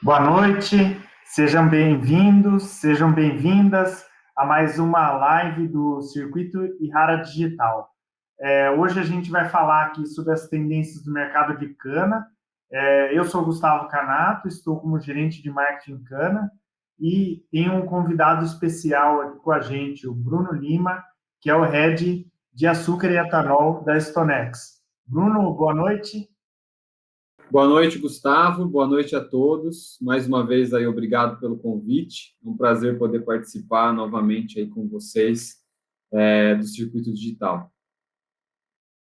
Boa noite, sejam bem-vindos, sejam bem-vindas a mais uma live do Circuito Ihara Digital. Hoje a gente vai falar aqui sobre as tendências do mercado de cana. Eu sou Gustavo Canato, estou como gerente de marketing cana e tenho um convidado especial aqui com a gente, o Bruno Lima, que é o head de açúcar e etanol da Stonex. Bruno, boa noite. Boa noite, Gustavo. Boa noite a todos. Mais uma vez aí, obrigado pelo convite. É um prazer poder participar novamente aí com vocês do Circuito Digital.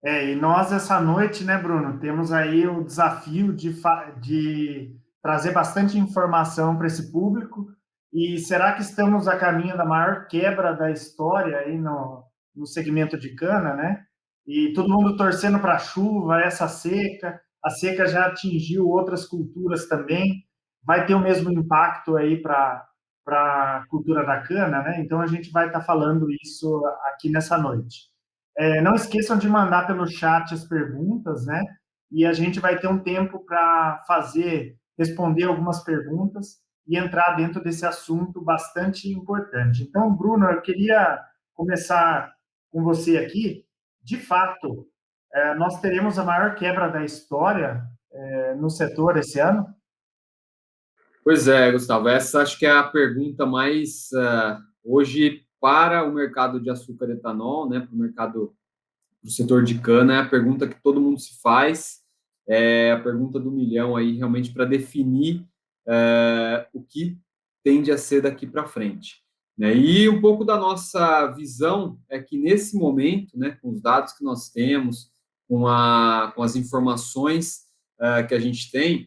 E nós, essa noite, né, Bruno, temos aí o desafio de trazer bastante informação para esse público. E será que estamos a caminho da maior quebra da história aí no segmento de cana, né? E todo mundo torcendo para a chuva, essa seca. A seca já atingiu outras culturas também. Vai ter o mesmo impacto aí para a cultura da cana, né? Então a gente vai estar falando isso aqui nessa noite. Não esqueçam de mandar pelo chat as perguntas, né? E a gente vai ter um tempo para responder algumas perguntas e entrar dentro desse assunto bastante importante. Então, Bruno, eu queria começar com você aqui. De fato, nós teremos a maior quebra da história no setor esse ano? Pois é, Gustavo, essa acho que é a pergunta mais hoje para o mercado de açúcar e etanol, né, para o mercado do setor de cana, é a pergunta que todo mundo se faz, é a pergunta do milhão aí, realmente para definir o que tende a ser daqui para frente. Né? E um pouco da nossa visão é que nesse momento, né, com os dados que nós temos, com as informações que a gente tem,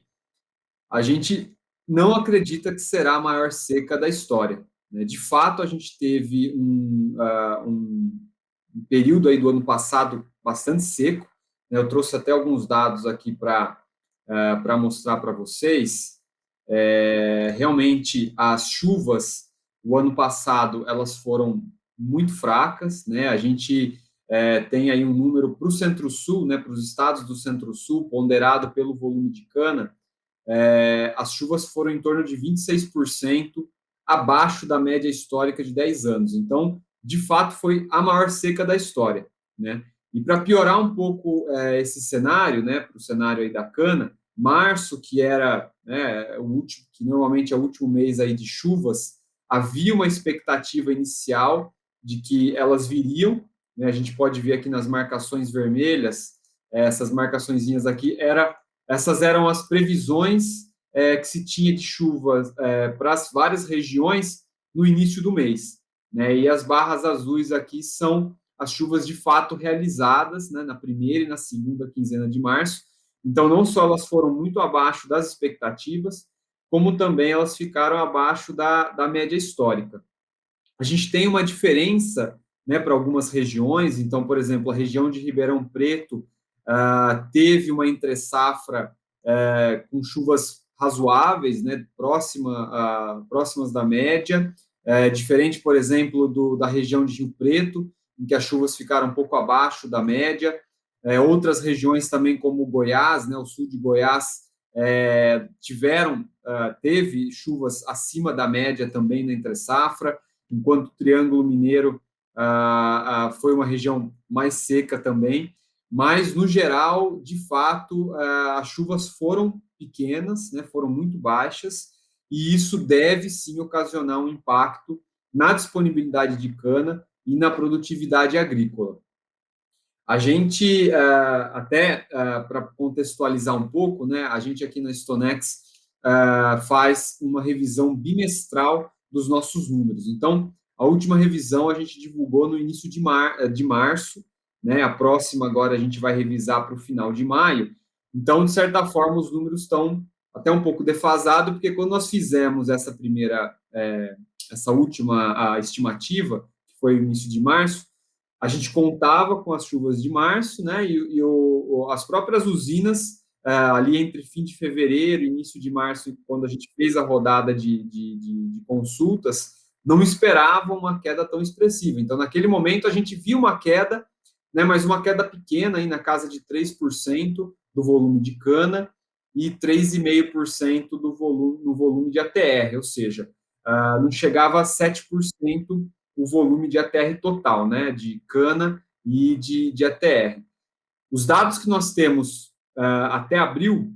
a gente não acredita que será a maior seca da história. Né? De fato, a gente teve um período aí do ano passado bastante seco. Né? Eu trouxe até alguns dados aqui para mostrar para vocês. Realmente, as chuvas o ano passado elas foram muito fracas. Né? A gente tem aí um número para o Centro-Sul, né, para os estados do Centro-Sul, ponderado pelo volume de cana, as chuvas foram em torno de 26% abaixo da média histórica de 10 anos. Então, de fato, foi a maior seca da história. Né? E para piorar um pouco esse cenário, né, para o cenário aí da cana, março, que era o último, que normalmente é o último mês aí de chuvas, havia uma expectativa inicial de que elas viriam. Né? A gente pode ver aqui nas marcações vermelhas, essas marcaçõezinhas aqui, essas eram as previsões que se tinha de chuvas para as várias regiões no início do mês. Né? E as barras azuis aqui são as chuvas de fato realizadas, né, na primeira e na segunda quinzena de março. Então, não só elas foram muito abaixo das expectativas, como também elas ficaram abaixo da média histórica. A gente tem uma diferença, né, para algumas regiões. Então, por exemplo, a região de Ribeirão Preto teve uma entre-safra com chuvas razoáveis, né, próximas da média, diferente, por exemplo, da região de Rio Preto, em que as chuvas ficaram um pouco abaixo da média. Outras regiões também, como Goiás, né, o sul de Goiás, teve chuvas acima da média também na entre-safra, enquanto o Triângulo Mineiro foi uma região mais seca também. Mas, no geral, de fato, as chuvas foram pequenas, né, foram muito baixas, e isso deve, sim, ocasionar um impacto na disponibilidade de cana e na produtividade agrícola. A gente, até para contextualizar um pouco, né, a gente aqui na Stonex faz uma revisão bimestral dos nossos números. Então, a última revisão a gente divulgou no início de março, né, a próxima agora a gente vai revisar para o final de maio. Então, de certa forma, os números estão até um pouco defasados, porque quando nós fizemos essa última estimativa, que foi o início de março, a gente contava com as chuvas de março, né, as próprias usinas, ali entre fim de fevereiro e início de março, quando a gente fez a rodada de consultas, não esperavam uma queda tão expressiva. Então, naquele momento, a gente viu uma queda, né, mas uma queda pequena, aí na casa de 3% do volume de cana, e 3,5% do volume, no volume de ATR, ou seja, não chegava a 7% o volume de ATR total, né, de cana e de ATR. Os dados que nós temos até abril,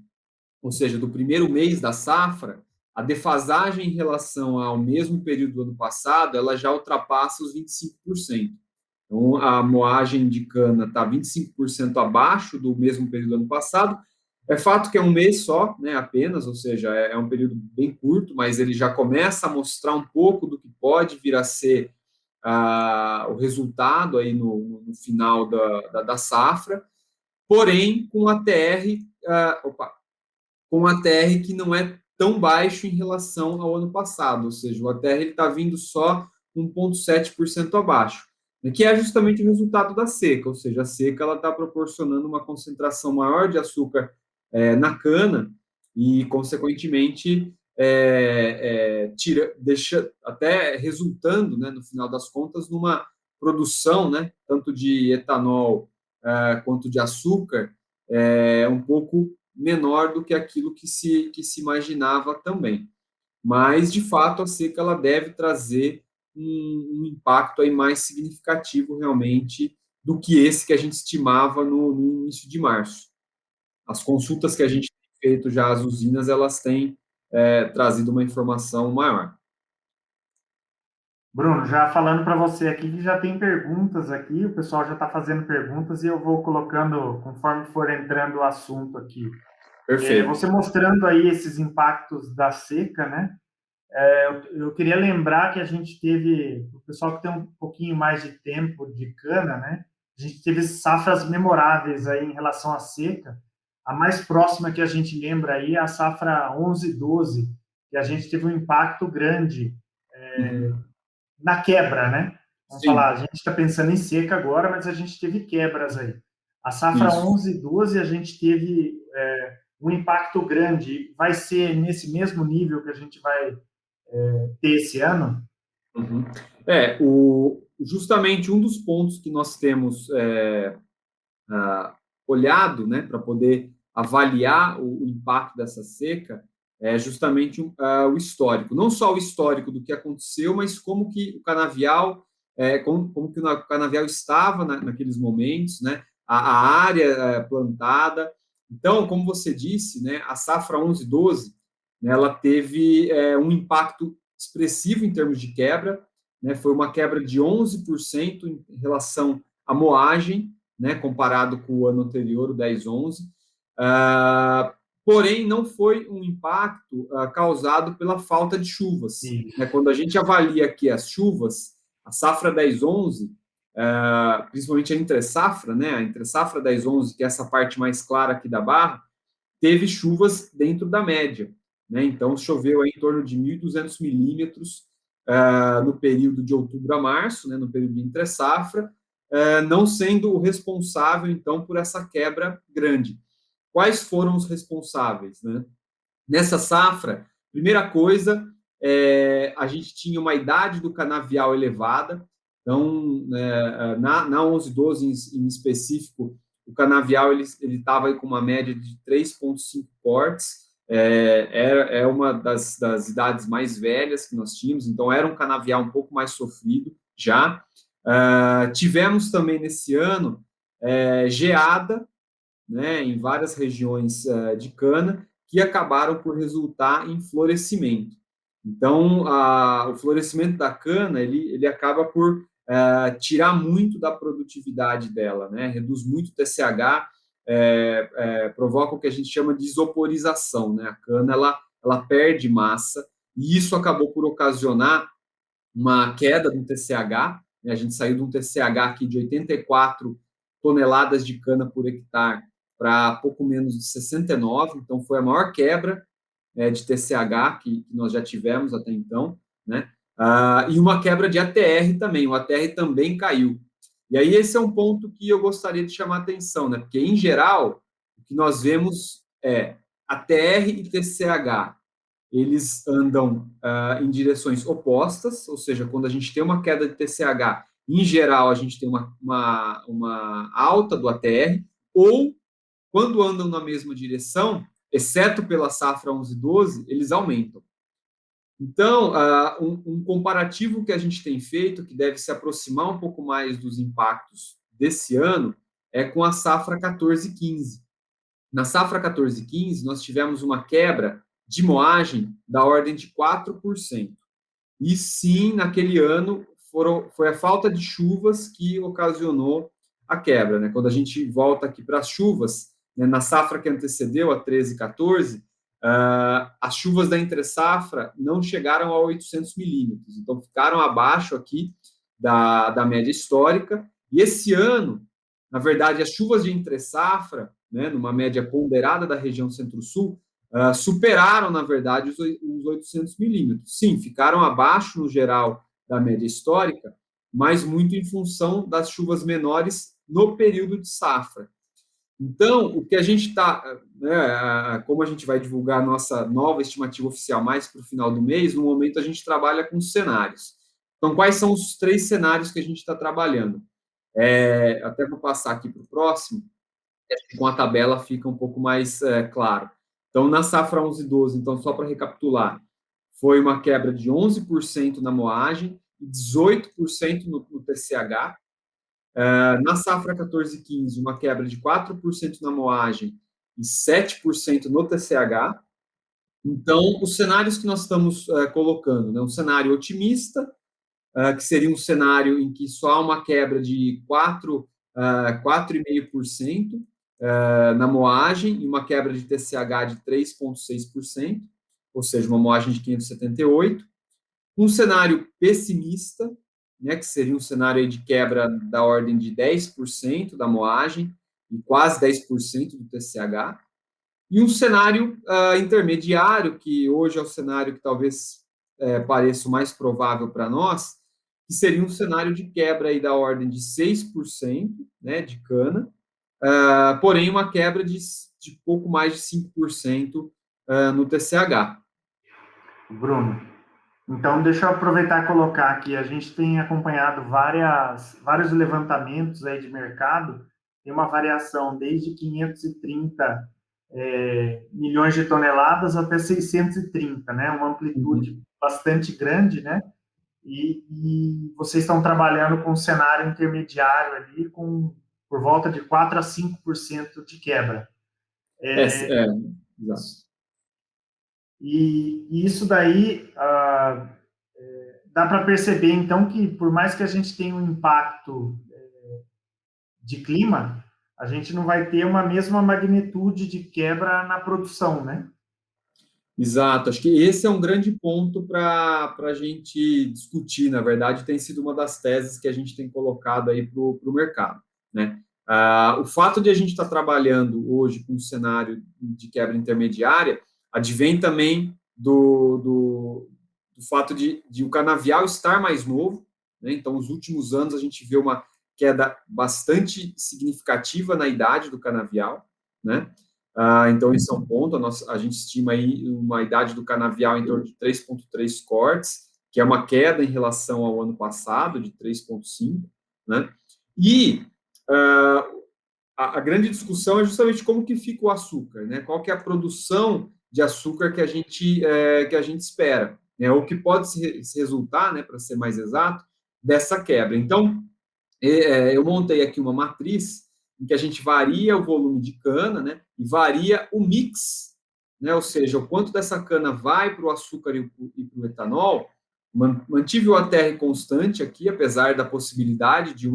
ou seja, do primeiro mês da safra, a defasagem em relação ao mesmo período do ano passado, ela já ultrapassa os 25%. Então, a moagem de cana está 25% abaixo do mesmo período do ano passado. É fato que é um mês só, né, apenas, ou seja, é um período bem curto, mas ele já começa a mostrar um pouco do que pode vir a ser o resultado aí no final da safra, porém com a TR, com a TR que não é tão baixo em relação ao ano passado, ou seja, o ATR está vindo só 1,7% abaixo, que é justamente o resultado da seca, ou seja, a seca está proporcionando uma concentração maior de açúcar na cana e, consequentemente, deixa até resultando, né, no final das contas, numa produção, né, tanto de etanol quanto de açúcar, um pouco menor do que aquilo que se imaginava também. Mas, de fato, a seca ela deve trazer um impacto aí mais significativo, realmente, do que esse que a gente estimava no início de março. As consultas que a gente tem feito já às usinas, elas têm trazido uma informação maior. Bruno, já falando para você aqui que já tem perguntas aqui, o pessoal já está fazendo perguntas e eu vou colocando conforme for entrando o assunto aqui. Perfeito. Você mostrando aí esses impactos da seca, né? Eu queria lembrar que a gente teve, o pessoal que tem um pouquinho mais de tempo de cana, né? A gente teve safras memoráveis aí em relação à seca. A mais próxima que a gente lembra aí é a safra 11/12, que a gente teve um impacto grande na quebra, né? Vamos Sim. falar, a gente está pensando em seca agora, mas a gente teve quebras aí. A safra Isso. 11/12 a gente teve um impacto grande. Vai ser nesse mesmo nível que a gente vai ter esse ano? Uhum. Justamente um dos pontos que nós temos olhado, né, para poder avaliar o impacto dessa seca é justamente o histórico. Não só o histórico do que aconteceu, mas como que o canavial, como que o canavial estava naqueles momentos, né, a área plantada. Então, como você disse, né, a safra 11/12, né, ela teve um impacto expressivo em termos de quebra, né, foi uma quebra de 11% em relação à moagem, né, comparado com o ano anterior, o 10/11. Porém, não foi um impacto causado pela falta de chuvas. Né? Quando a gente avalia aqui as chuvas, a safra 10/11, principalmente a entre-safra, né, a entre-safra 10/11, que é essa parte mais clara aqui da barra, teve chuvas dentro da média. Né? Então, choveu aí em torno de 1.200 milímetros no período de outubro a março, né, no período de entre-safra, não sendo o responsável, então, por essa quebra grande. Quais foram os responsáveis? Né? Nessa safra, primeira coisa, a gente tinha uma idade do canavial elevada, então, na 11/12 em específico, o canavial ele estava com uma média de 3,5 cortes, é uma das idades mais velhas que nós tínhamos, então era um canavial um pouco mais sofrido já. Tivemos também nesse ano geada, né, em várias regiões de cana, que acabaram por resultar em florescimento. Então, o florescimento da cana, ele acaba por tirar muito da produtividade dela, né, reduz muito o TCH, provoca o que a gente chama de isoporização, né, a cana, ela perde massa, e isso acabou por ocasionar uma queda do TCH, né, a gente saiu de um TCH aqui de 84 toneladas de cana por hectare para pouco menos de 69, então foi a maior quebra de TCH que nós já tivemos até então, né? E uma quebra de ATR também, o ATR também caiu. E aí esse é um ponto que eu gostaria de chamar a atenção, né? Porque, em geral, o que nós vemos é ATR e TCH, eles andam em direções opostas, ou seja, quando a gente tem uma queda de TCH, em geral, a gente tem uma alta do ATR, ou quando andam na mesma direção, exceto pela safra 11/12, eles aumentam. Então, um comparativo que a gente tem feito, que deve se aproximar um pouco mais dos impactos desse ano, é com a safra 14/15. Na safra 14/15, nós tivemos uma quebra de moagem da ordem de 4%. E sim, naquele ano, foi a falta de chuvas que ocasionou a quebra. Né? Quando a gente volta aqui para as chuvas, né, na safra que antecedeu a 13/14, as chuvas da entre-safra não chegaram a 800 milímetros, então ficaram abaixo aqui da média histórica. E esse ano, na verdade, as chuvas de entre-safra, né, numa média ponderada da região Centro-Sul, superaram, na verdade, os 800 milímetros. Sim, ficaram abaixo, no geral, da média histórica, mas muito em função das chuvas menores no período de safra. Então, o que a gente está, né, como a gente vai divulgar a nossa nova estimativa oficial mais para o final do mês, no momento a gente trabalha com cenários. Então, quais são os 3 cenários que a gente está trabalhando? Até vou passar aqui para o próximo, com a tabela fica um pouco mais claro. Então, na safra 11/12, então, só para recapitular, foi uma quebra de 11% na moagem e 18% no TCH. Na safra 14/15, uma quebra de 4% na moagem e 7% no TCH. Então, os cenários que nós estamos colocando, né, um cenário otimista, que seria um cenário em que só há uma quebra de 4,5% na moagem e uma quebra de TCH de 3,6%, ou seja, uma moagem de 578. Um cenário pessimista, né, que seria um cenário de quebra da ordem de 10% da moagem e quase 10% do TCH. E um cenário intermediário, que hoje é o cenário que talvez pareça o mais provável para nós, que seria um cenário de quebra aí da ordem de 6%, né, de cana, porém uma quebra de pouco mais de 5% no TCH. Bruno, então deixa eu aproveitar e colocar aqui, a gente tem acompanhado vários levantamentos aí de mercado, tem uma variação desde 530 milhões de toneladas até 630, né? Uma amplitude bastante grande, né? E vocês estão trabalhando com um cenário intermediário ali, por volta de 4 a 5% de quebra. Exato. E isso daí dá para perceber, então, que por mais que a gente tenha um impacto de clima, a gente não vai ter uma mesma magnitude de quebra na produção, né? Exato, acho que esse é um grande ponto para a gente discutir, na verdade, tem sido uma das teses que a gente tem colocado aí para o mercado, né? O fato de a gente estar trabalhando hoje com um cenário de quebra intermediária advém também do fato de o canavial estar mais novo, né? Então, nos últimos anos, a gente vê uma queda bastante significativa na idade do canavial, né? Então, esse é um ponto. A gente estima aí uma idade do canavial em torno de 3,3 cortes, que é uma queda em relação ao ano passado, de 3,5, né? E a grande discussão é justamente como que fica o açúcar, né? Qual que é a produção de açúcar que a gente espera, né? Ou que pode se resultar, né, para ser mais exato, dessa quebra. Então, eu montei aqui uma matriz em que a gente varia o volume de cana, né, e varia o mix, né, ou seja, o quanto dessa cana vai para o açúcar e para o etanol. Mantive o ATR constante aqui, apesar da possibilidade de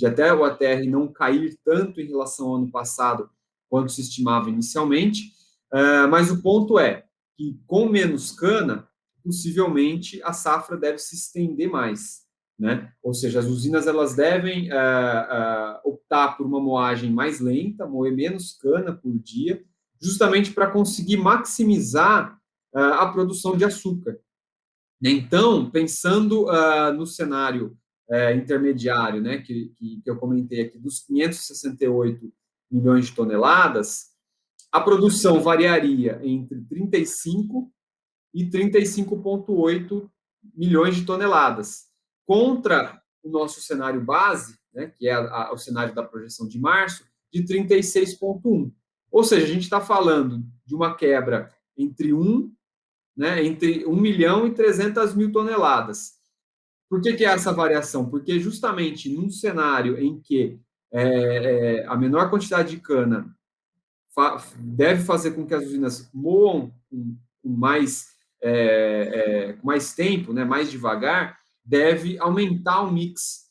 até o ATR não cair tanto em relação ao ano passado quanto se estimava inicialmente, mas o ponto é que com menos cana, possivelmente a safra deve se estender mais, né? Ou seja, as usinas elas devem optar por uma moagem mais lenta, moer menos cana por dia, justamente para conseguir maximizar a produção de açúcar. Então, pensando no cenário intermediário, né, que eu comentei aqui, dos 568 milhões de toneladas, a produção variaria entre 35 e 35,8 milhões de toneladas, contra o nosso cenário base, né, que é o cenário da projeção de março, de 36,1. Ou seja, a gente está falando de uma quebra entre 1 milhão e 300 mil toneladas. Por que é essa variação? Porque justamente num cenário em que a menor quantidade de cana deve fazer com que as usinas moam com mais tempo, né, mais devagar, deve aumentar o mix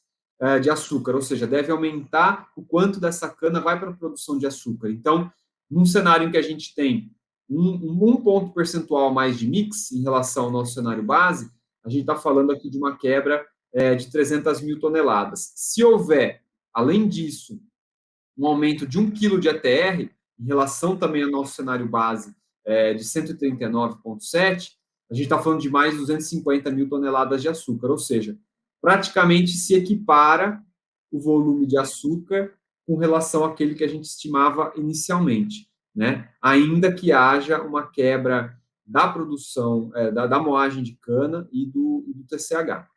de açúcar, ou seja, deve aumentar o quanto dessa cana vai para a produção de açúcar. Então, num cenário em que a gente tem um ponto percentual a mais de mix em relação ao nosso cenário base, a gente está falando aqui de uma quebra de 300 mil toneladas. Se houver, além disso, um aumento de 1 quilo de ETR, em relação também ao nosso cenário base de 139,7, a gente está falando de mais 250 mil toneladas de açúcar, ou seja, praticamente se equipara o volume de açúcar com relação àquele que a gente estimava inicialmente, né? Ainda que haja uma quebra da produção, da moagem de cana e do TCH.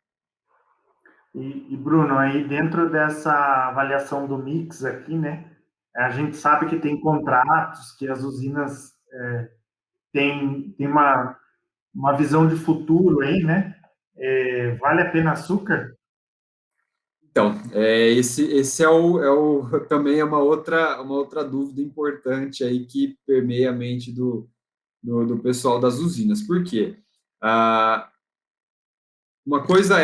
Bruno, aí dentro dessa avaliação do mix aqui, né, a gente sabe que tem contratos, que as usinas têm uma visão de futuro aí, né? Vale a pena açúcar? Então, esse também é uma outra dúvida importante aí que permeia a mente do pessoal das usinas. Por quê? Uma coisa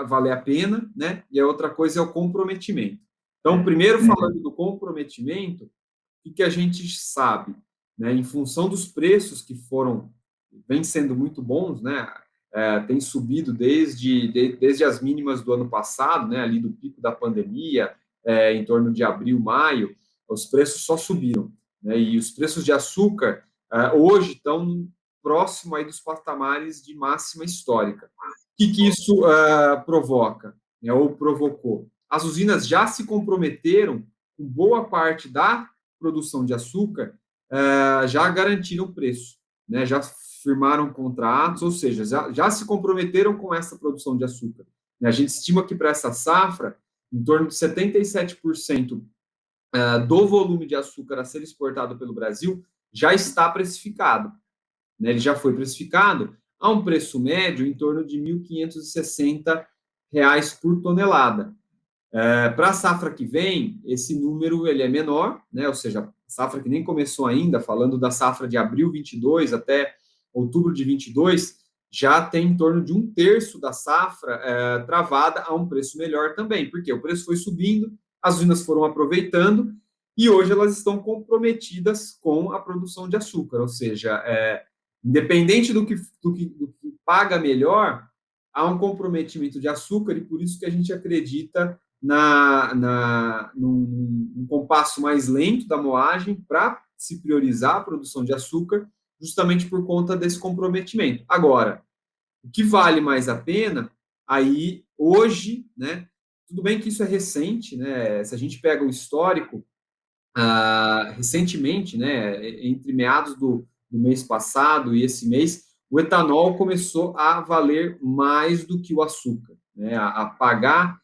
valer a pena, né? E a outra coisa é o comprometimento. Então, primeiro, falando do comprometimento, o que a gente sabe, né? Em função dos preços que vêm sendo muito bons, né? Tem subido desde as mínimas do ano passado, né? Ali do pico da pandemia, em torno de abril, maio, os preços só subiram, né? E os preços de açúcar hoje estão próximo aí dos patamares de máxima histórica. O que isso provoca, né, ou provocou? As usinas já se comprometeram com boa parte da produção de açúcar, já garantiram preço, né, já firmaram contratos, ou seja, já se comprometeram com essa produção de açúcar. A gente estima que para essa safra, em torno de 77% do volume de açúcar a ser exportado pelo Brasil já está precificado. Né? Ele já foi precificado a um preço médio em torno de R$ 1.560 por tonelada. Para a safra que vem, esse número ele é menor, né? Ou seja, a safra que nem começou ainda, falando da safra de abril 22 até outubro de 22, já tem em torno de 1/3 da safra travada a um preço melhor também, porque o preço foi subindo, as usinas foram aproveitando e hoje elas estão comprometidas com a produção de açúcar, ou seja, independente do que paga melhor, há um comprometimento de açúcar e por isso que a gente acredita num compasso mais lento da moagem para se priorizar a produção de açúcar, justamente por conta desse comprometimento. Agora, o que vale mais a pena, aí, hoje, né, tudo bem que isso é recente, né, se a gente pega o histórico, recentemente, né, entre meados do mês passado e esse mês, o etanol começou a valer mais do que o açúcar, né, a pagar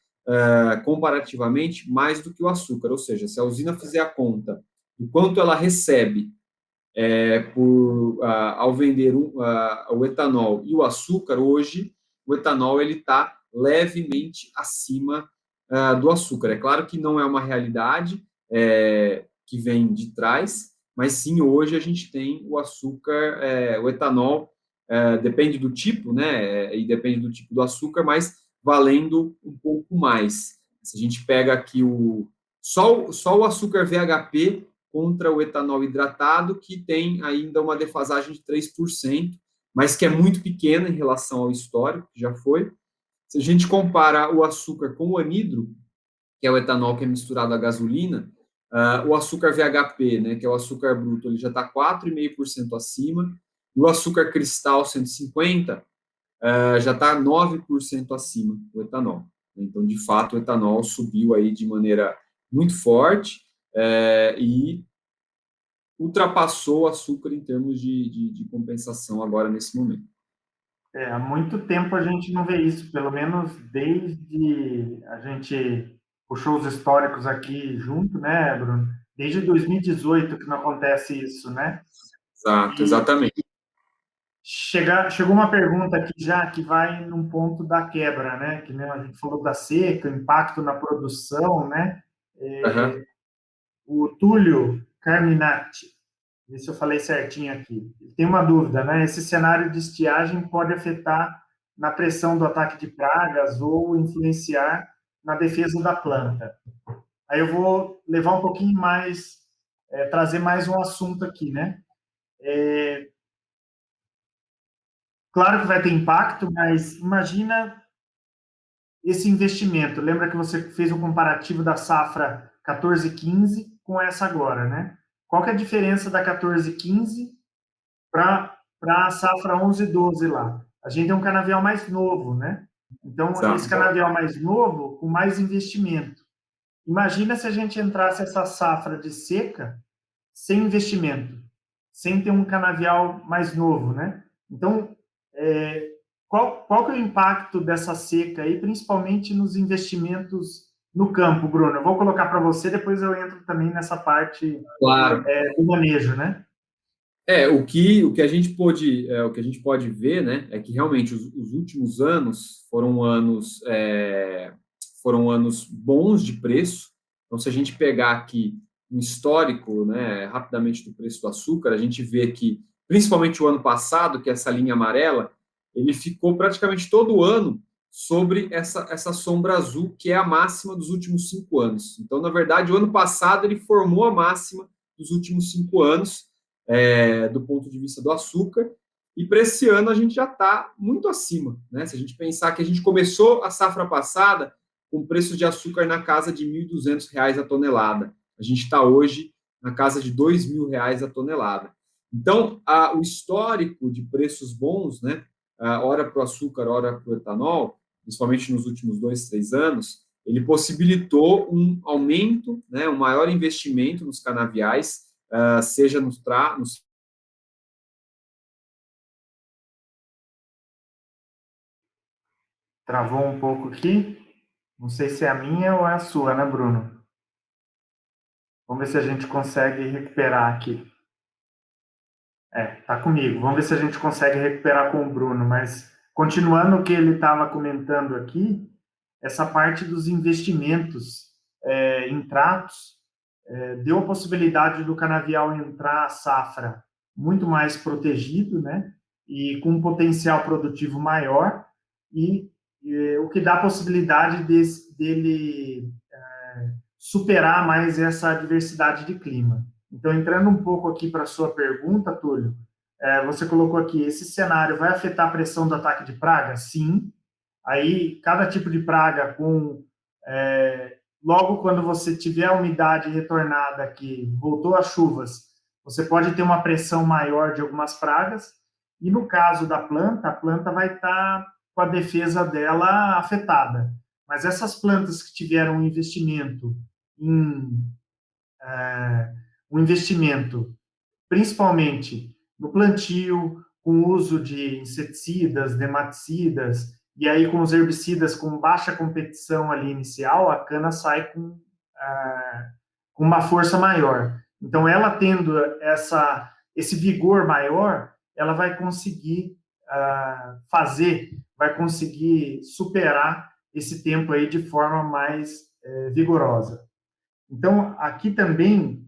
comparativamente mais do que o açúcar, ou seja, se a usina fizer a conta do quanto ela recebe ao vender o etanol e o açúcar, hoje o etanol ele está levemente acima do açúcar. É claro que não é uma realidade que vem de trás, mas sim, hoje a gente tem o açúcar, o etanol, depende do tipo, né, e depende do tipo do açúcar, mas valendo um pouco mais. Se a gente pega aqui só o açúcar VHP contra o etanol hidratado, que tem ainda uma defasagem de 3%, mas que é muito pequena em relação ao histórico, que já foi. Se a gente compara o açúcar com o anidro, que é o etanol que é misturado à gasolina, o açúcar VHP, né, que é o açúcar bruto, ele já está 4,5% acima, e o açúcar cristal 150 já está 9% acima do etanol. Então, de fato, o etanol subiu aí de maneira muito forte e ultrapassou o açúcar em termos de compensação agora nesse momento. Há muito tempo a gente não vê isso, pelo menos desde a gente puxou os históricos aqui junto, né, Bruno? Desde 2018 que não acontece isso, né? Exato, E exatamente. chegou uma pergunta aqui já que vai num ponto da quebra, né? Que né, a gente falou da seca, impacto na produção, né? Aham. O Túlio Carminati, ver se eu falei certinho aqui. Tem uma dúvida, né? Esse cenário de estiagem pode afetar na pressão do ataque de pragas ou influenciar na defesa da planta. Aí eu vou levar um pouquinho mais, trazer mais um assunto aqui, né? Claro que vai ter impacto, mas imagina esse investimento. Lembra que você fez um comparativo da safra 14-15 com essa agora, né? Qual que é a diferença da 14-15 para a safra 11-12 lá? A gente tem um canavial mais novo, né? Então, esse Exato. canavial mais novo, com mais investimento. Imagina se a gente entrasse essa safra de seca sem investimento, sem ter um canavial mais novo, né? Então, qual que é o impacto dessa seca aí, principalmente nos investimentos no campo, Bruno? Eu vou colocar para você, depois eu entro também nessa parte Claro. do manejo, né? O que a gente pode ver, né, é que realmente os últimos anos foram anos bons de preço. Então, se a gente pegar aqui um histórico, né, rapidamente do preço do açúcar, a gente vê que, principalmente o ano passado, que é essa linha amarela, ele ficou praticamente todo o ano sobre essa sombra azul, que é a máxima dos últimos 5 anos. Então, na verdade, o ano passado ele formou a máxima dos últimos 5 anos, do ponto de vista do açúcar, e para esse ano a gente já está muito acima, né? Se a gente pensar que a gente começou a safra passada com preços de açúcar na casa de R$ 1.200 a tonelada, a gente está hoje na casa de R$ 2.000 a tonelada. Então, o histórico de preços bons, né? Ora para o açúcar, ora para o etanol, principalmente nos últimos 2, 3 anos, ele possibilitou um aumento, né, um maior investimento nos canaviais, seja nos. Travou um pouco aqui. Não sei se é a minha ou é a sua, né, Bruno? Vamos ver se a gente consegue recuperar aqui. Tá comigo. Vamos ver se a gente consegue recuperar com o Bruno. Mas, continuando o que ele estava comentando aqui, essa parte dos investimentos em tratos deu a possibilidade do canavial entrar a safra muito mais protegido, né? E com um potencial produtivo maior, o que dá a possibilidade dele superar mais essa diversidade de clima. Então, entrando um pouco aqui para a sua pergunta, Túlio, você colocou aqui, esse cenário vai afetar a pressão do ataque de praga? Sim. Aí, cada tipo de praga logo quando você tiver a umidade retornada aqui, voltou as chuvas, você pode ter uma pressão maior de algumas pragas, e no caso da planta, a planta vai estar com a defesa dela afetada. Mas essas plantas que tiveram em um investimento principalmente no plantio, com o uso de inseticidas, nematicidas, e aí com os herbicidas com baixa competição ali inicial, a cana sai com uma força maior. Então, ela tendo esse vigor maior, ela vai conseguir vai conseguir superar esse tempo aí de forma mais vigorosa. Então, aqui também,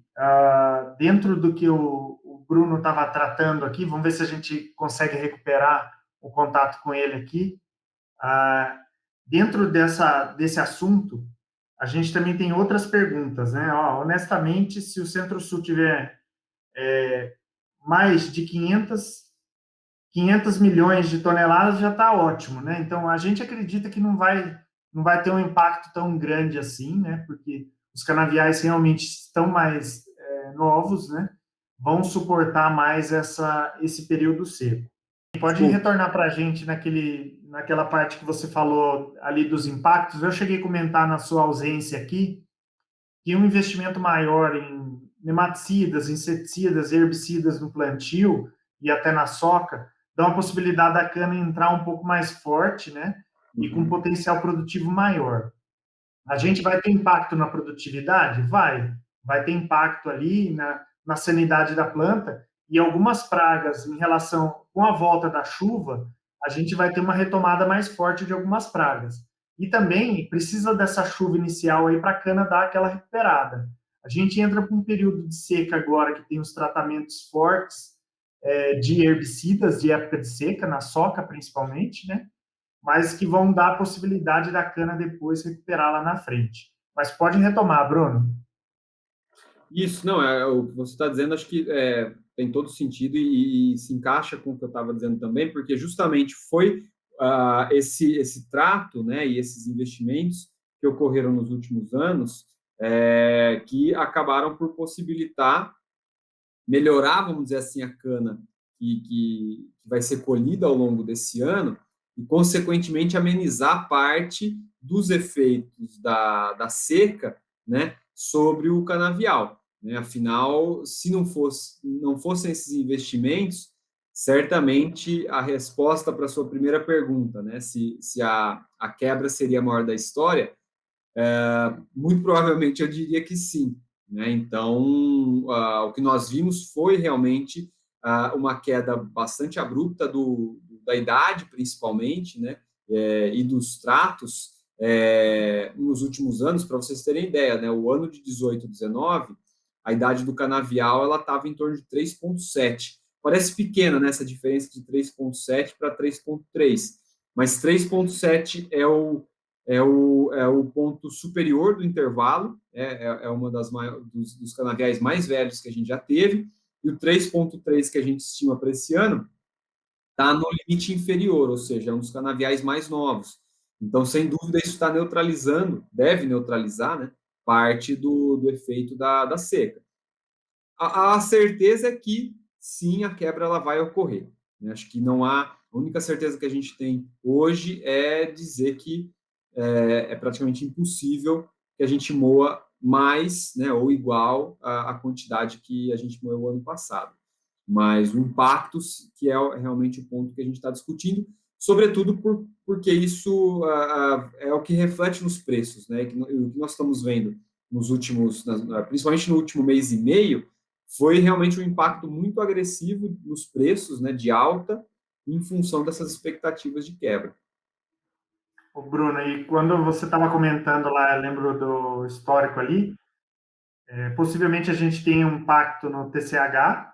dentro do que o Bruno estava tratando aqui, vamos ver se a gente consegue recuperar o contato com ele aqui. Dentro desse assunto, a gente também tem outras perguntas, né? Honestamente, se o Centro-Sul tiver mais de 500 milhões de toneladas, já está ótimo, né? Então, a gente acredita que não vai ter um impacto tão grande assim, né? Porque os canaviais realmente estão mais novos, né? Vão suportar mais esse período seco. Pode retornar para a gente naquela parte que você falou ali dos impactos. Eu cheguei a comentar na sua ausência aqui que um investimento maior em nematicidas, inseticidas, herbicidas no plantio e até na soca dá uma possibilidade da cana entrar um pouco mais forte, né? E com potencial produtivo maior. A gente vai ter impacto na produtividade? Vai. vai ter impacto ali na sanidade da planta, e algumas pragas em relação com a volta da chuva, a gente vai ter uma retomada mais forte de algumas pragas. E também precisa dessa chuva inicial aí para a cana dar aquela recuperada. A gente entra para um período de seca agora que tem os tratamentos fortes de herbicidas de época de seca, na soca principalmente, né? Mas que vão dar a possibilidade da cana depois recuperar lá na frente. Mas pode retomar, Bruno. Isso, não, o que você está dizendo, acho que tem todo sentido e se encaixa com o que eu estava dizendo também, porque justamente foi esse trato, né, e esses investimentos que ocorreram nos últimos anos que acabaram por possibilitar melhorar, vamos dizer assim, a cana que vai ser colhida ao longo desse ano e, consequentemente, amenizar parte dos efeitos da seca, né, sobre o canavial. Né? Afinal, se não fossem esses investimentos, certamente a resposta para a sua primeira pergunta, né, se a quebra seria a maior da história, muito provavelmente eu diria que sim. Né? Então, o que nós vimos foi realmente uma queda bastante abrupta da idade, principalmente, né? E dos tratos nos últimos anos. Para vocês terem ideia, né? O ano de 18, 19, a idade do canavial ela estava em torno de 3,7. Parece pequena, né, essa diferença de 3,7 para 3,3, mas 3,7 é o ponto superior do intervalo, é uma dos canaviais mais velhos que a gente já teve, e o 3,3 que a gente estima para esse ano está no limite inferior, ou seja, é um dos canaviais mais novos. Então, sem dúvida, isso está neutralizando, deve neutralizar, né, parte do efeito da seca. A certeza é que, sim, a quebra ela vai ocorrer. Né? Acho que não há... A única certeza que a gente tem hoje é dizer que é praticamente impossível que a gente moa mais, né, ou igual à quantidade que a gente moeu o ano passado. Mas o impacto, que é realmente o ponto que a gente está discutindo, sobretudo porque isso é o que reflete nos preços, né? O que nós estamos vendo nos últimos, principalmente no último mês e meio, foi realmente um impacto muito agressivo nos preços, né, de alta, em função dessas expectativas de quebra. O Bruno, e quando você estava comentando lá, eu lembro do histórico ali, possivelmente a gente tem um impacto no TCH,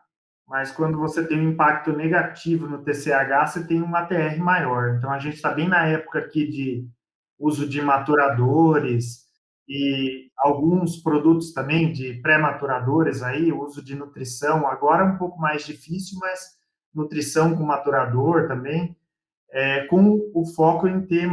mas quando você tem um impacto negativo no TCH, você tem um ATR maior. Então a gente está bem na época aqui de uso de maturadores e alguns produtos também de pré-maturadores aí, uso de nutrição, agora é um pouco mais difícil, mas nutrição com maturador também, com o foco em ter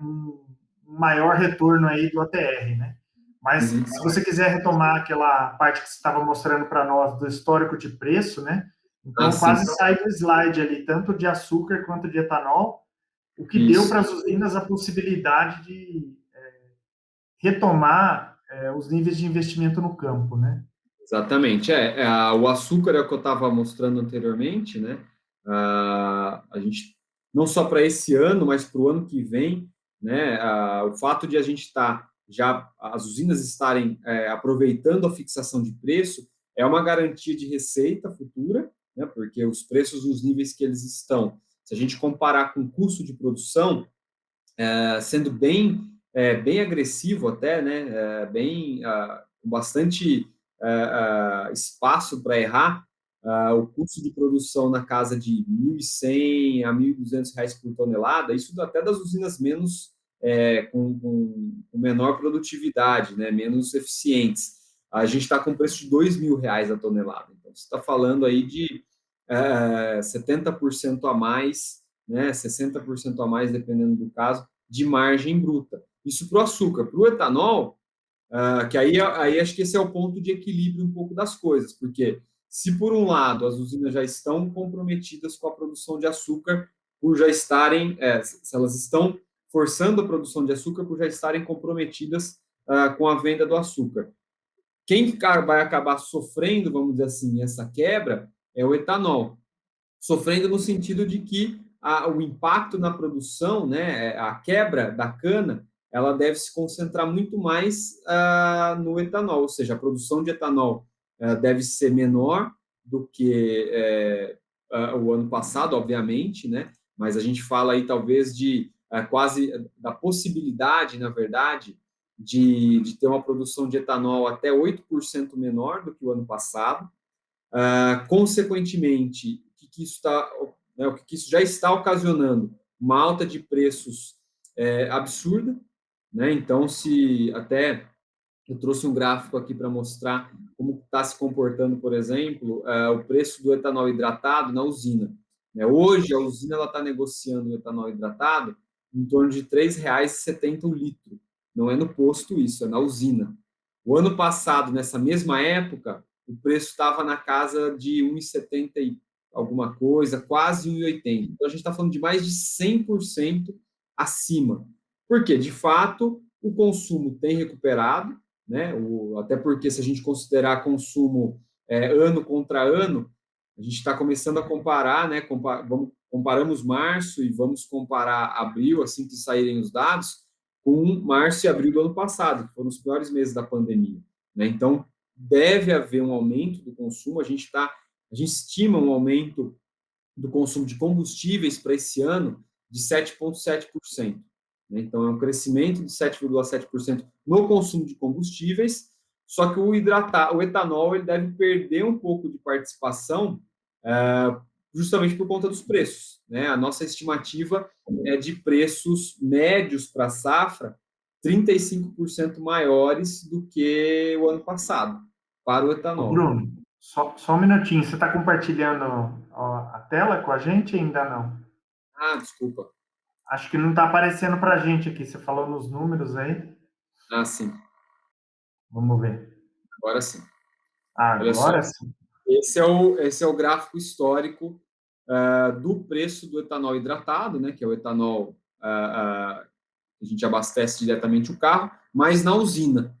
um maior retorno aí do ATR, né? Mas se você quiser retomar aquela parte que você estava mostrando para nós do histórico de preço, né? Então quase sai do slide ali, tanto de açúcar quanto de etanol, o que deu para as usinas a possibilidade de retomar os níveis de investimento no campo, né? Exatamente. O açúcar é o que eu estava mostrando anteriormente, né? A gente, não só para esse ano, mas para o ano que vem, né? O fato de a gente estar as usinas estarem aproveitando a fixação de preço é uma garantia de receita futura, né? Porque os preços nos níveis que eles estão, se a gente comparar com o custo de produção, sendo bem agressivo até, né? Com bastante espaço para errar, o custo de produção na casa de R$ 1.100 a R$ 1.200 por tonelada, isso até das usinas menos com menor produtividade, né, menos eficientes. A gente está com preço de R$ 2.000 a tonelada. Então, você está falando aí de 70% a mais, né, 60% a mais, dependendo do caso, de margem bruta. Isso para o açúcar. Para o etanol, que aí acho que esse é o ponto de equilíbrio um pouco das coisas, porque se por um lado as usinas já estão comprometidas com a produção de açúcar, por já estarem, se elas estão forçando a produção de açúcar por já estarem comprometidas com a venda do açúcar. Quem vai acabar sofrendo, vamos dizer assim, essa quebra é o etanol. Sofrendo no sentido de que o impacto na produção, né, a quebra da cana, ela deve se concentrar muito mais no etanol, ou seja, a produção de etanol deve ser menor do que o ano passado, obviamente, né? Mas a gente fala aí talvez de quase da possibilidade, na verdade, de ter uma produção de etanol até 8% menor do que o ano passado. Consequentemente, o que isso já está ocasionando? Uma alta de preços absurda, né? Então, se até eu trouxe um gráfico aqui para mostrar como está se comportando, por exemplo, o preço do etanol hidratado na usina. Hoje, a usina está negociando o etanol hidratado em torno de R$ 3,70 o litro. Não é no posto isso, é na usina. O ano passado, nessa mesma época, o preço estava na casa de 1,70 e alguma coisa, quase 1,80. Então, a gente está falando de mais de 100% acima. Por quê? De fato, o consumo tem recuperado, né? Até porque, se a gente considerar consumo ano contra ano, a gente está começando a comparar, né? Comparamos março e vamos comparar abril, assim que saírem os dados, com março e abril do ano passado, que foram os piores meses da pandemia, né? Então, deve haver um aumento do consumo, a gente estima um aumento do consumo de combustíveis para esse ano de 7,7%. Né? Então, é um crescimento de 7,7% no consumo de combustíveis, só que o etanol ele deve perder um pouco de participação justamente por conta dos preços. Né? A nossa estimativa é de preços médios para a safra 35% maiores do que o ano passado para o etanol. Bruno, só um minutinho. Você está compartilhando a tela com a gente? Ainda não. Desculpa. Acho que não está aparecendo para a gente aqui. Você falou nos números aí. Sim. Vamos ver. Agora sim. Agora sim. Esse é o gráfico histórico do preço do etanol hidratado, né, que é o etanol que a gente abastece diretamente o carro, mas na usina.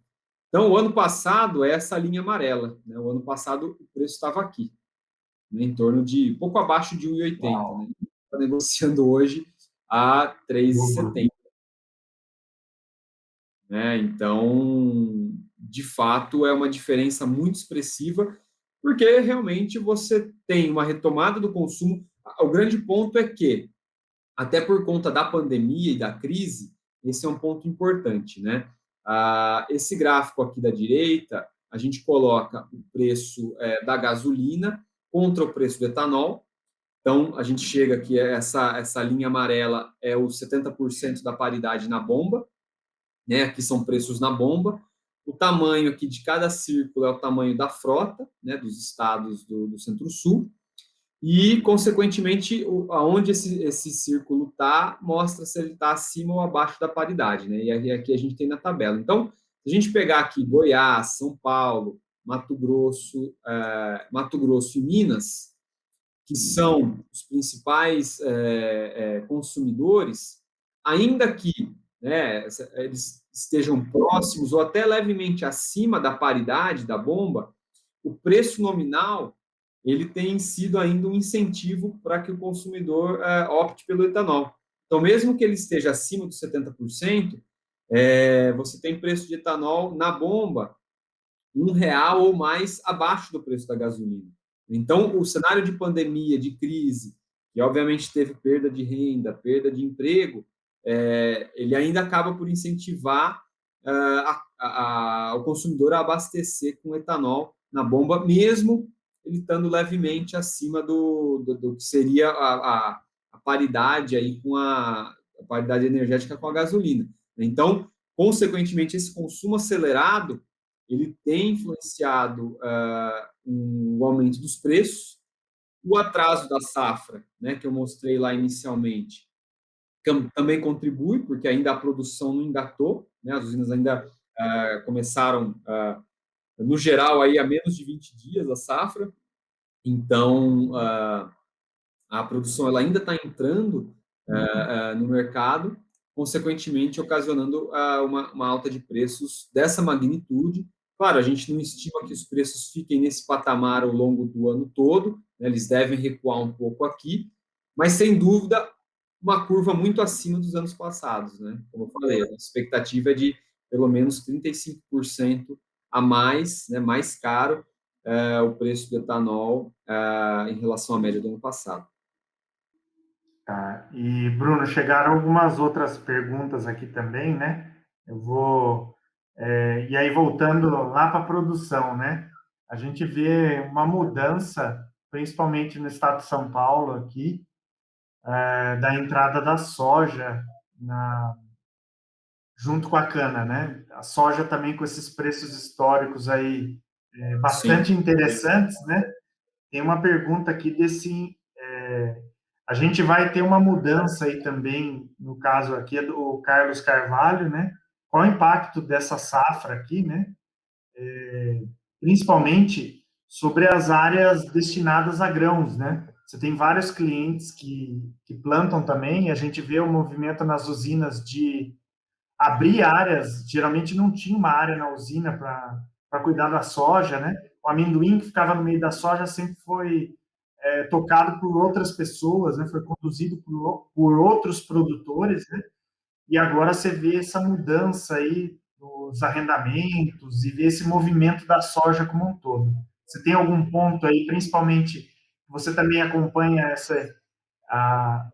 Então, o ano passado é essa linha amarela. Né? O ano passado o preço estava aqui, né, em torno de pouco abaixo de 1,80. Né? Está negociando hoje a 3,70. Né? Então, de fato, é uma diferença muito expressiva, porque realmente você tem uma retomada do consumo. O grande ponto é que, até por conta da pandemia e da crise, esse é um ponto importante, né? Esse gráfico aqui da direita, a gente coloca o preço da gasolina contra o preço do etanol. Então, a gente chega aqui, essa linha amarela é os 70% da paridade na bomba, né? Aqui são preços na bomba. O tamanho aqui de cada círculo é o tamanho da frota, né, dos estados do Centro-Sul. E, consequentemente, aonde esse círculo está, mostra se ele está acima ou abaixo da paridade. Né? E aqui a gente tem na tabela. Então, se a gente pegar aqui Goiás, São Paulo, Mato Grosso e Minas, que são os principais consumidores, ainda que, né, eles estejam próximos ou até levemente acima da paridade da bomba, o preço nominal ele tem sido ainda um incentivo para que o consumidor opte pelo etanol. Então, mesmo que ele esteja acima dos 70%, você tem preço de etanol na bomba R$ 1 ou mais abaixo do preço da gasolina. Então, o cenário de pandemia, de crise, que obviamente teve perda de renda, perda de emprego, ele ainda acaba por incentivar o consumidor a abastecer com etanol na bomba, mesmo ele estando levemente acima do que seria a paridade aí com a paridade energética com a gasolina. Então, consequentemente, esse consumo acelerado ele tem influenciado o aumento dos preços, o atraso da safra, né, que eu mostrei lá inicialmente, também contribui, porque ainda a produção não engatou, né, as usinas ainda começaram, no geral, aí, a menos de 20 dias a safra, então a produção ela ainda está entrando no mercado, consequentemente ocasionando uma alta de preços dessa magnitude. Claro, a gente não estima que os preços fiquem nesse patamar ao longo do ano todo, né? Eles devem recuar um pouco aqui, mas sem dúvida uma curva muito acima dos anos passados, né? Como eu falei, a expectativa é de pelo menos 35% a mais, né, mais caro o preço do etanol em relação à média do ano passado. Tá. E, Bruno, chegaram algumas outras perguntas aqui também, né? Eu vou. E aí, voltando lá para a produção, né? A gente vê uma mudança, principalmente no estado de São Paulo, aqui, da entrada da soja junto com a cana, né? A soja também com esses preços históricos aí bastante Sim. interessantes, né? Tem uma pergunta aqui desse. A gente vai ter uma mudança aí também, no caso aqui é do Carlos Carvalho, né? Qual o impacto dessa safra aqui, né? Principalmente sobre as áreas destinadas a grãos, né? Você tem vários clientes que plantam também, e a gente vê o movimento nas usinas de abrir áreas, geralmente não tinha uma área na usina para cuidar da soja, né? O amendoim que ficava no meio da soja sempre foi tocado por outras pessoas, né? Foi conduzido por outros produtores, né? E agora você vê essa mudança aí nos arrendamentos e vê esse movimento da soja como um todo. Você tem algum ponto aí, principalmente, você também acompanha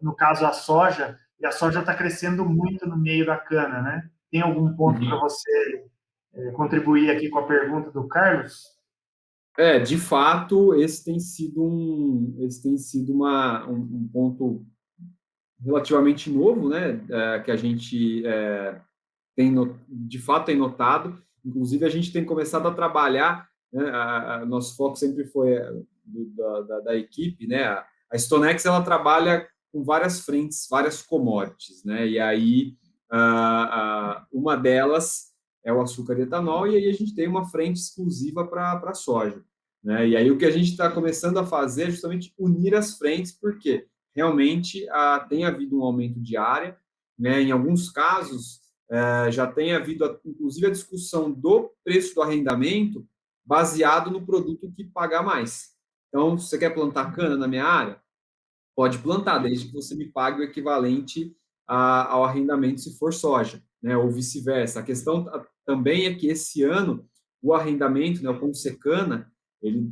no caso, a soja, e a soja está crescendo muito no meio da cana, né? Tem algum ponto para Uhum. você contribuir aqui com a pergunta do Carlos? De fato, esse tem sido um ponto relativamente novo, né, que a gente de fato tem notado. Inclusive, a gente tem começado a trabalhar, né, nosso foco sempre foi da equipe, né, a Stonex, ela trabalha com várias frentes, várias commodities, né, e aí uma delas é o açúcar e etanol, e aí a gente tem uma frente exclusiva para a soja, né, e aí o que a gente está começando a fazer é justamente unir as frentes, porque realmente tem havido um aumento de área, né, em alguns casos já tem havido, inclusive, a discussão do preço do arrendamento baseado no produto que pagar mais. Então, se você quer plantar cana na minha área, pode plantar, desde que você me pague o equivalente ao arrendamento se for soja, né? Ou vice-versa. A questão também é que esse ano o arrendamento, né, o pão secana, ele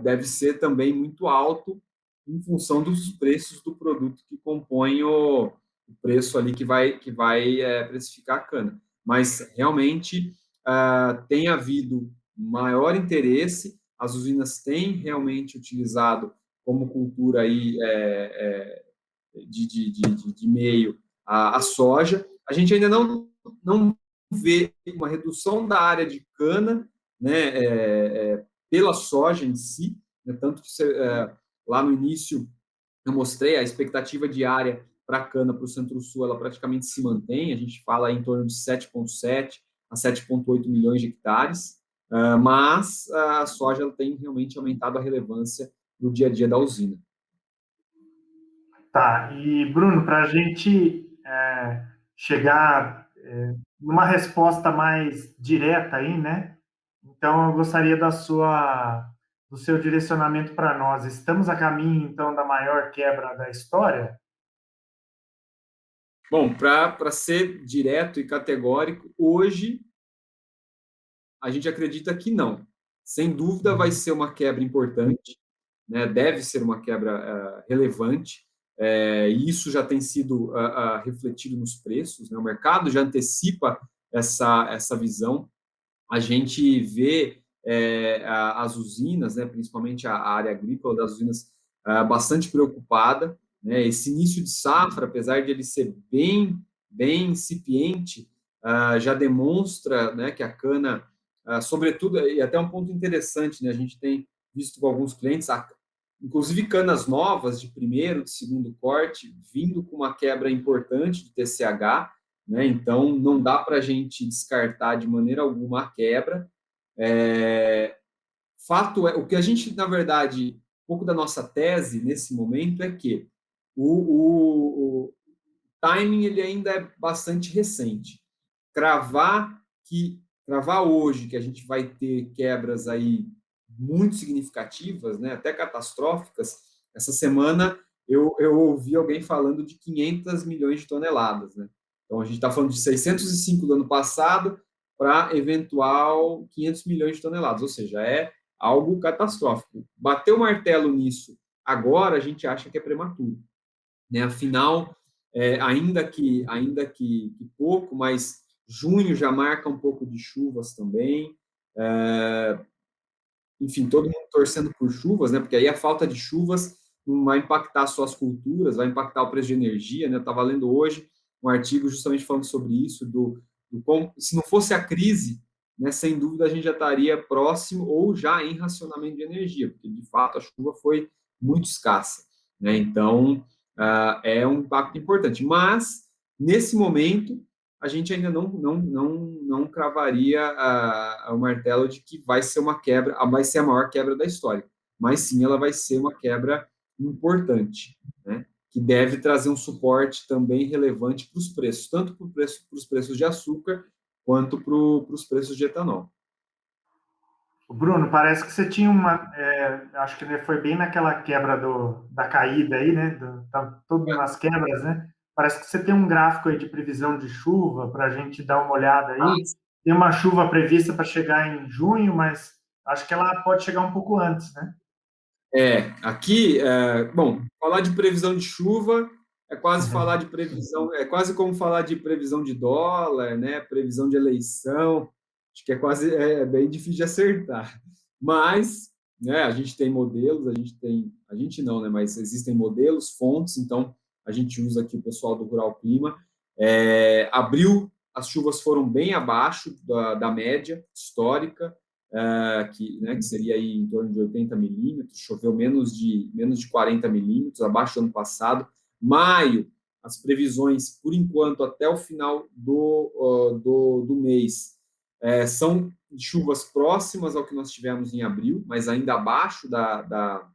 deve ser também muito alto em função dos preços do produto que compõe o preço ali que vai precificar a cana. Mas realmente tem havido maior interesse, as usinas têm realmente utilizado como cultura aí de meio a soja. A gente ainda não vê uma redução da área de cana, né, pela soja em si, né, tanto que lá no início eu mostrei a expectativa diária para a cana para o Centro-Sul, ela praticamente se mantém, a gente fala em torno de 7,7 a 7,8 milhões de hectares, mas a soja tem realmente aumentado a relevância no dia a dia da usina. Tá, e Bruno, para a gente chegar numa resposta mais direta aí, né? Então, eu gostaria do seu direcionamento para nós. Estamos a caminho, então, da maior quebra da história? Bom, para ser direto e categórico, hoje a gente acredita que não. Sem dúvida vai ser uma quebra importante, né? Deve ser uma quebra relevante, e isso já tem sido refletido nos preços, né? O mercado já antecipa essa visão. A gente vê as usinas, né, principalmente a área agrícola das usinas, bastante preocupada, né? Esse início de safra, apesar de ele ser bem incipiente, já demonstra, né, que a cana, sobretudo, e até um ponto interessante, né, a gente tem visto com alguns clientes, inclusive canas novas de primeiro, de segundo corte, vindo com uma quebra importante de TCH, né? Então, não dá para a gente descartar de maneira alguma a quebra. Fato é, o que a gente, na verdade, um pouco da nossa tese nesse momento é que o timing ele ainda é bastante recente. Cravar cravar hoje que a gente vai ter quebras aí muito significativas, né, até catastróficas. Essa semana eu ouvi alguém falando de 500 milhões de toneladas, né? Então, a gente está falando de 605 do ano passado para eventual 500 milhões de toneladas, ou seja, é algo catastrófico. Bater o martelo nisso agora, a gente acha que é prematuro, né? Afinal, ainda que pouco, mas junho já marca um pouco de chuvas também. Enfim, todo mundo torcendo por chuvas, né? Porque aí a falta de chuvas não vai impactar só as culturas, vai impactar o preço de energia, né? Eu estava lendo hoje um artigo justamente falando sobre isso, do como, se não fosse a crise, né, sem dúvida a gente já estaria próximo ou já em racionamento de energia, porque de fato a chuva foi muito escassa, né? Então, é um impacto importante. Mas, nesse momento, a gente ainda não cravaria o martelo de que vai ser uma quebra, vai ser a maior quebra da história. Mas sim, ela vai ser uma quebra importante, né? Que deve trazer um suporte também relevante para os preços, tanto para os preços de açúcar quanto para os preços de etanol. Bruno, parece que você tinha uma. Acho que foi bem naquela quebra da caída aí, né? Tá tudo nas quebras, né? Parece que você tem um gráfico aí de previsão de chuva para a gente dar uma olhada aí. Tem uma chuva prevista para chegar em junho, mas acho que ela pode chegar um pouco antes, né? Aqui, bom, falar de previsão de chuva é quase falar de previsão, é quase como falar de previsão de dólar, né? Previsão de eleição, acho que é bem difícil de acertar. Mas, né, a gente tem modelos, a gente não, né? Mas existem modelos, fontes, então a gente usa aqui o pessoal do Rural Clima. Abril, as chuvas foram bem abaixo da média histórica, que seria aí em torno de 80 milímetros, choveu menos de 40 milímetros, abaixo do ano passado. Maio, as previsões, por enquanto, até o final do mês, são de chuvas próximas ao que nós tivemos em abril, mas ainda abaixo da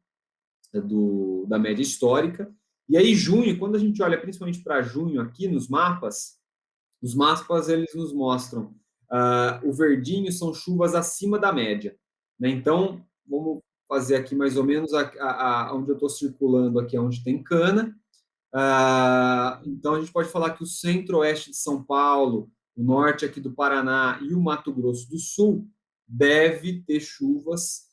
média histórica. E aí, junho, quando a gente olha principalmente para junho aqui nos mapas, os mapas eles nos mostram o verdinho são chuvas acima da média, né? Então, vamos fazer aqui mais ou menos onde eu estou circulando aqui, onde tem cana. Então, a gente pode falar que o centro-oeste de São Paulo, o norte aqui do Paraná e o Mato Grosso do Sul deve ter chuvas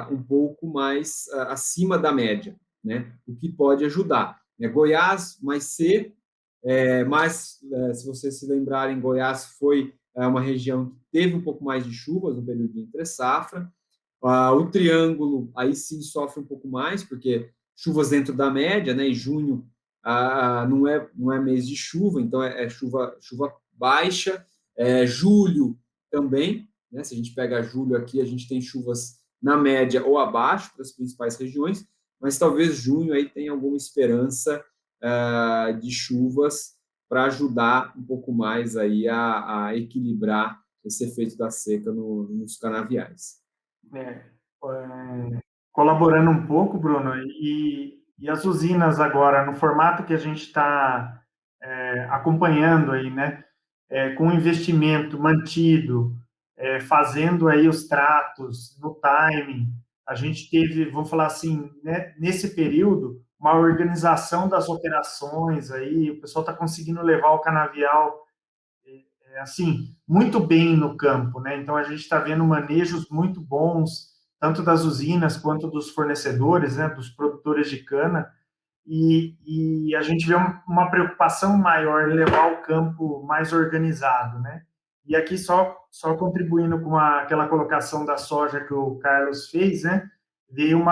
um pouco mais acima da média, né? O que pode ajudar. Goiás, mais seco, mas, se vocês se lembrarem, Goiás foi uma região que teve um pouco mais de chuvas no período de entre-safra. O Triângulo, aí sim, sofre um pouco mais, porque chuvas dentro da média, né? Em junho não é mês de chuva, então é chuva baixa. Julho também, né? Se a gente pega julho aqui, a gente tem chuvas na média ou abaixo para as principais regiões, mas talvez junho aí tenha alguma esperança de chuvas para ajudar um pouco mais aí a equilibrar esse efeito da seca nos canaviais. É, colaborando um pouco, Bruno, e as usinas agora, no formato que a gente está acompanhando aí, né? Com o investimento mantido, fazendo aí os tratos no timing, a gente teve, vamos falar assim, né, nesse período, uma organização das operações aí, o pessoal está conseguindo levar o canavial assim, muito bem no campo, né? Então a gente está vendo manejos muito bons, tanto das usinas quanto dos fornecedores, né? Dos produtores de cana, e a gente vê uma preocupação maior em levar o campo mais organizado, né? E aqui só contribuindo com aquela colocação da soja que o Carlos fez, né? Veio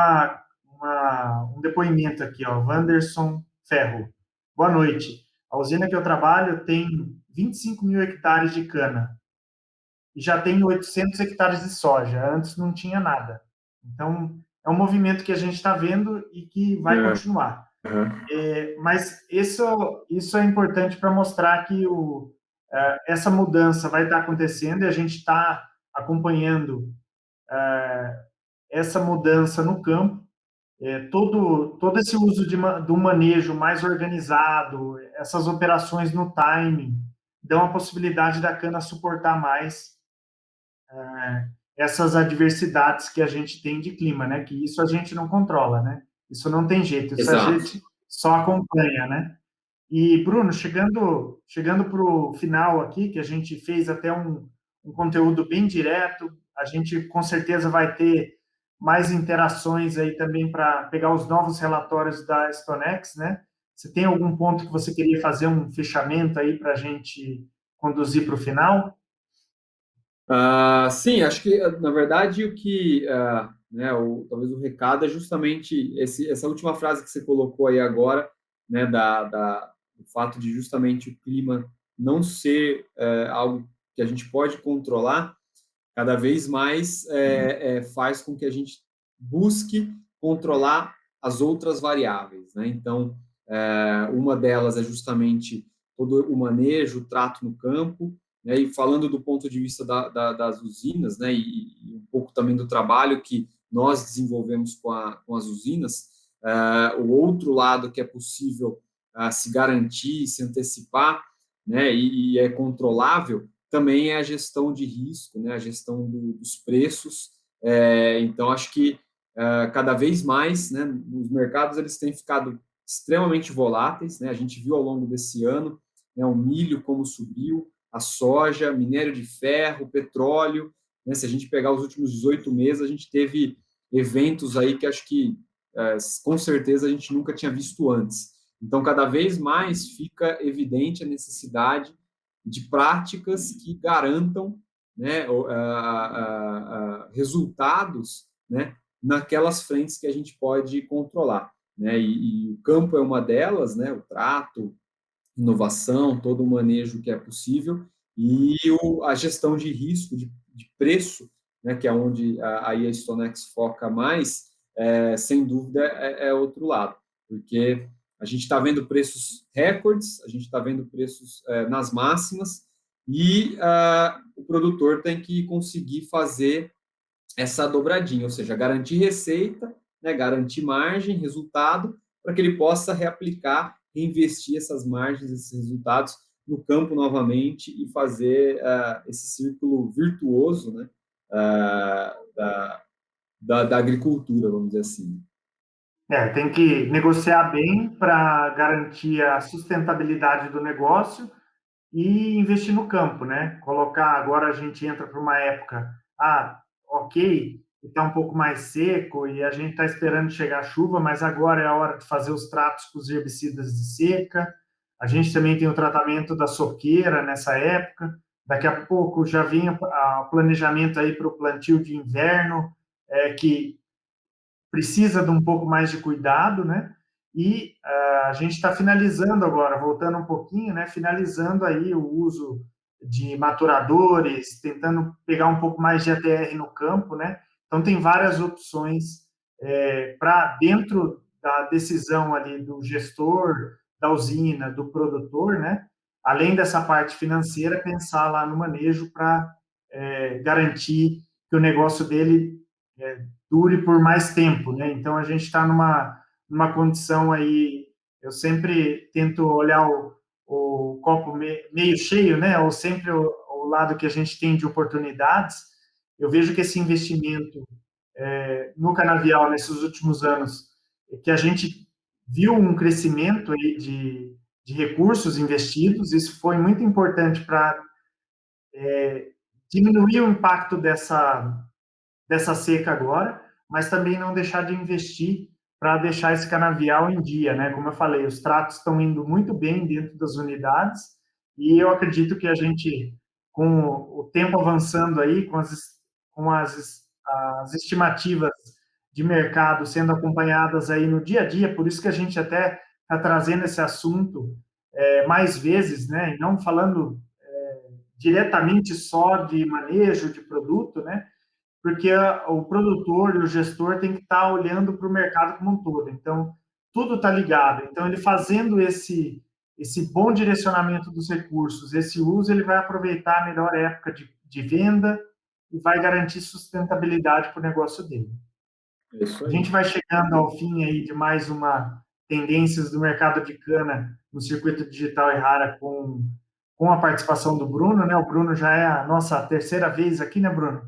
um depoimento aqui, ó, Wanderson Ferro. Boa noite. A usina que eu trabalho tem 25 mil hectares de cana e já tem 800 hectares de soja. Antes não tinha nada. Então, é um movimento que a gente está vendo e que vai continuar. Mas isso é importante para mostrar que essa mudança vai estar acontecendo e a gente está acompanhando essa mudança no campo. Todo esse uso do manejo mais organizado, essas operações no timing, dão a possibilidade da cana suportar mais essas adversidades que a gente tem de clima, né? Que isso a gente não controla, né? Isso não tem jeito, isso a Exato. gente só acompanha, né? E, Bruno, chegando para o final aqui, que a gente fez até um conteúdo bem direto, a gente com certeza vai ter mais interações aí também para pegar os novos relatórios da StoneX, né? Você tem algum ponto que você queria fazer um fechamento aí para a gente conduzir para o final? Sim, acho que, na verdade, né, talvez o recado é justamente essa última frase que você colocou aí agora, né, do fato de justamente o clima não ser algo que a gente pode controlar, cada vez mais faz com que a gente busque controlar as outras variáveis, né? Então, uma delas é justamente todo o manejo, o trato no campo, né? E falando do ponto de vista das usinas, né? E um pouco também do trabalho que nós desenvolvemos com as usinas, o outro lado que é possível se garantir, se antecipar, né? E é controlável também é a gestão de risco, né, a gestão dos preços. Então, acho que cada vez mais, né, os mercados eles têm ficado extremamente voláteis. Né, a gente viu ao longo desse ano, né, o milho como subiu, a soja, minério de ferro, petróleo. Né, se a gente pegar os últimos 18 meses, a gente teve eventos aí que acho que com certeza a gente nunca tinha visto antes. Então, cada vez mais fica evidente a necessidade de práticas que garantam, né, resultados, né, naquelas frentes que a gente pode controlar. Né, e o campo é uma delas, né, o trato, inovação, todo o manejo que é possível, e a gestão de risco, de preço, né, que é onde a Stonex foca mais, sem dúvida é outro lado, porque a gente está vendo preços recordes, a gente está vendo preços nas máximas, e o produtor tem que conseguir fazer essa dobradinha, ou seja, garantir receita, né, garantir margem, resultado, para que ele possa reaplicar, reinvestir essas margens, esses resultados no campo novamente e fazer esse círculo virtuoso, né, da agricultura, vamos dizer assim. Tem que negociar bem para garantir a sustentabilidade do negócio e investir no campo, né? Colocar, agora a gente entra para uma época, ok, está um pouco mais seco e a gente está esperando chegar a chuva, mas agora é a hora de fazer os tratos com os herbicidas de seca. A gente também tem o tratamento da soqueira nessa época. Daqui a pouco já vem o planejamento aí para o plantio de inverno, que precisa de um pouco mais de cuidado, né? E a gente está finalizando agora, voltando um pouquinho, né? Finalizando aí o uso de maturadores, tentando pegar um pouco mais de ATR no campo, né? Então tem várias opções para dentro da decisão ali do gestor, da usina, do produtor, né? Além dessa parte financeira, pensar lá no manejo para garantir que o negócio dele dure por mais tempo, né? Então a gente está numa condição aí, eu sempre tento olhar o copo meio cheio, né? Ou sempre o lado que a gente tem de oportunidades. Eu vejo que esse investimento no canavial nesses últimos anos, que a gente viu um crescimento aí de recursos investidos, isso foi muito importante para diminuir o impacto dessa seca agora, mas também não deixar de investir para deixar esse canavial em dia, né? Como eu falei, os tratos estão indo muito bem dentro das unidades e eu acredito que a gente, com o tempo avançando aí, as estimativas de mercado sendo acompanhadas aí no dia a dia, por isso que a gente até está trazendo esse assunto mais vezes, né? E não falando diretamente só de manejo de produto, né? Porque o produtor e o gestor tem que estar olhando para o mercado como um todo. Então, tudo está ligado. Então, ele fazendo esse bom direcionamento dos recursos, esse uso, ele vai aproveitar a melhor época de venda e vai garantir sustentabilidade para o negócio dele. É isso A gente aí. vai chegando ao fim aí de mais uma tendências do mercado de cana no circuito digital e rara com a participação do Bruno, né? O Bruno já é a nossa terceira vez aqui, né, Bruno?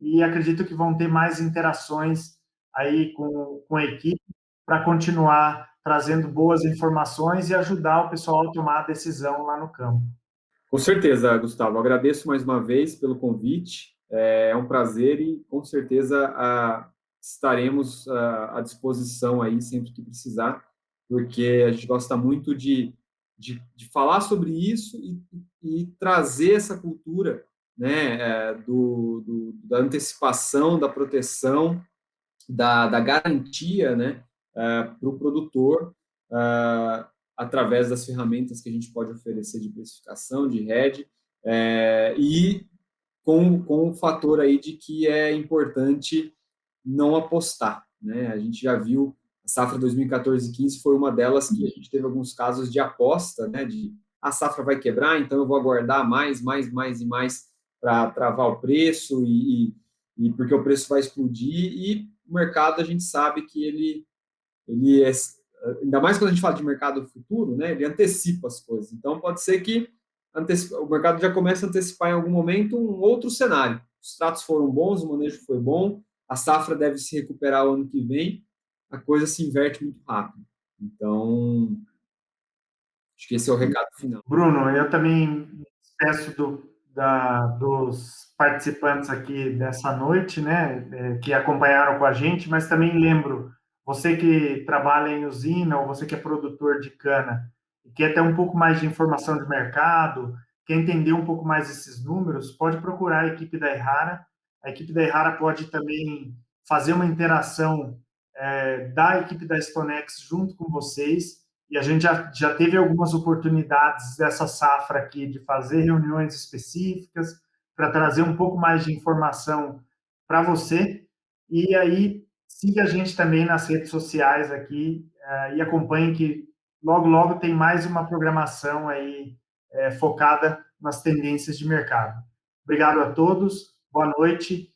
E acredito que vão ter mais interações aí com a equipe para continuar trazendo boas informações e ajudar o pessoal a tomar a decisão lá no campo. Com certeza, Gustavo. Agradeço mais uma vez pelo convite. É um prazer e, com certeza, estaremos à disposição aí sempre que precisar, porque a gente gosta muito de falar sobre isso e trazer essa cultura, né, da antecipação, da proteção, da garantia, né, para o produtor, através das ferramentas que a gente pode oferecer de precificação, de hedge, e com o fator aí de que é importante não apostar, né? A gente já viu a safra 2014-15 foi uma delas que a gente teve alguns casos de aposta, né? De a safra vai quebrar, então eu vou aguardar mais e mais para travar o preço e porque o preço vai explodir e o mercado a gente sabe que ele é, ainda mais quando a gente fala de mercado futuro, né? Ele antecipa as coisas. Então pode ser que o mercado já comece a antecipar em algum momento um outro cenário. Os tratos foram bons, o manejo foi bom, a safra deve se recuperar o ano que vem, a coisa se inverte muito rápido. Então, acho que esse é o recado final. Bruno, eu também me despeço dos participantes aqui dessa noite, né, que acompanharam com a gente, mas também lembro, você que trabalha em usina ou você que é produtor de cana e quer ter um pouco mais de informação de mercado, quer entender um pouco mais esses números, pode procurar a equipe da Errara. A equipe da Errara pode também fazer uma interação da equipe da Stonex junto com vocês, e a gente já teve algumas oportunidades dessa safra aqui de fazer reuniões específicas para trazer um pouco mais de informação para você. E aí, siga a gente também nas redes sociais aqui e acompanhe que logo tem mais uma programação aí focada nas tendências de mercado. Obrigado a todos, boa noite